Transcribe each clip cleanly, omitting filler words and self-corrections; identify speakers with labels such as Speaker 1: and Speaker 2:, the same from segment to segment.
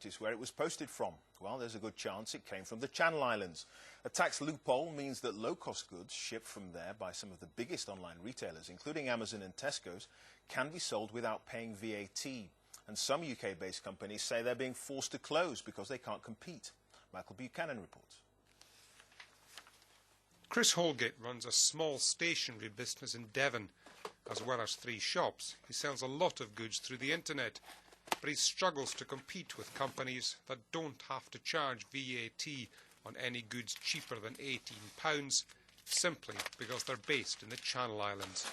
Speaker 1: Is where it was posted from. Well, there's a good chance it came from the Channel Islands. A tax loophole means that low-cost goods shipped from there by some of the biggest online retailers, including Amazon and Tesco's, can be sold without paying VAT. And some UK-based companies say they're being forced to close because they can't compete. Michael Buchanan reports.
Speaker 2: Chris Holgate runs a small stationery business in Devon, as well as 3 shops. He sells a lot of goods through the internet, but he struggles to compete with companies that don't have to charge VAT on any goods cheaper than £18, simply because they're based in the Channel Islands.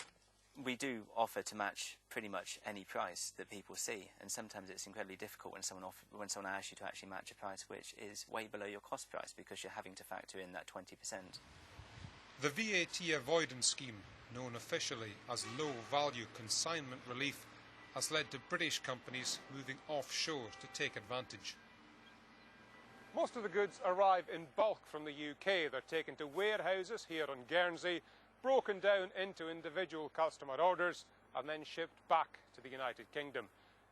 Speaker 3: We do offer to match pretty much any price that people see, and sometimes it's incredibly difficult when someone asks you to actually match a price which is way below your cost price, because you're having to factor in that 20%.
Speaker 2: The VAT avoidance scheme, known officially as Low Value Consignment Relief, has led to British companies moving offshore to take advantage.
Speaker 4: Most of the goods arrive in bulk from the UK. They're taken to warehouses here on Guernsey, broken down into individual customer orders and then shipped back to the United Kingdom.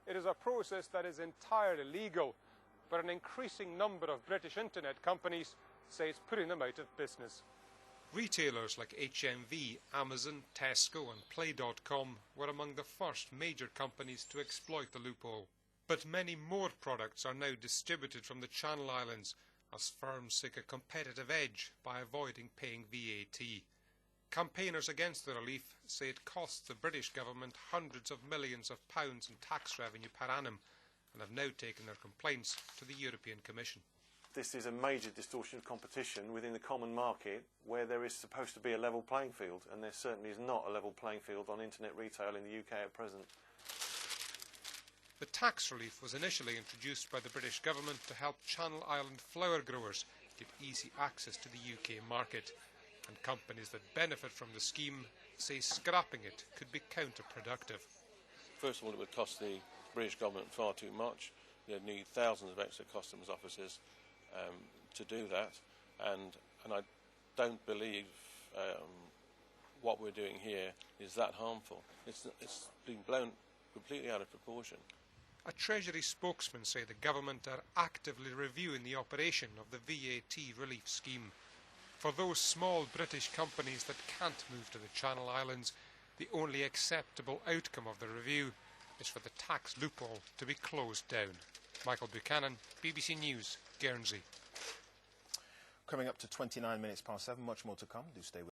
Speaker 4: It is a process that is entirely legal, but an increasing number of British internet companies say it's putting them out of business.
Speaker 2: Retailers like HMV, Amazon, Tesco and Play.com were among the first major companies to exploit the loophole. But many more products are now distributed from the Channel Islands as firms seek a competitive edge by avoiding paying VAT. Campaigners against the relief say it costs the British government hundreds of millions of pounds in tax revenue per annum, and have now taken their complaints to the European Commission.
Speaker 5: This is a major distortion of competition within the common market, where there is supposed to be a level playing field, and there certainly is not a level playing field on internet retail in the UK at present.
Speaker 2: The tax relief was initially introduced by the British government to help Channel Island flower growers get easy access to the UK market, and companies that benefit from the scheme say scrapping it could be counterproductive.
Speaker 6: First of all, it would cost the British government far too much. You'd need thousands of extra customs officers to do that, and I don't believe what we're doing here is that harmful. It's been blown completely out of proportion.
Speaker 2: A Treasury spokesman say the government are actively reviewing the operation of the VAT relief scheme. For those small British companies that can't move to the Channel Islands, the only acceptable outcome of the review is for the tax loophole to be closed down. Michael Buchanan, BBC News, Guernsey.
Speaker 1: Coming up to 29 minutes past 7, much more to come. Do stay with us.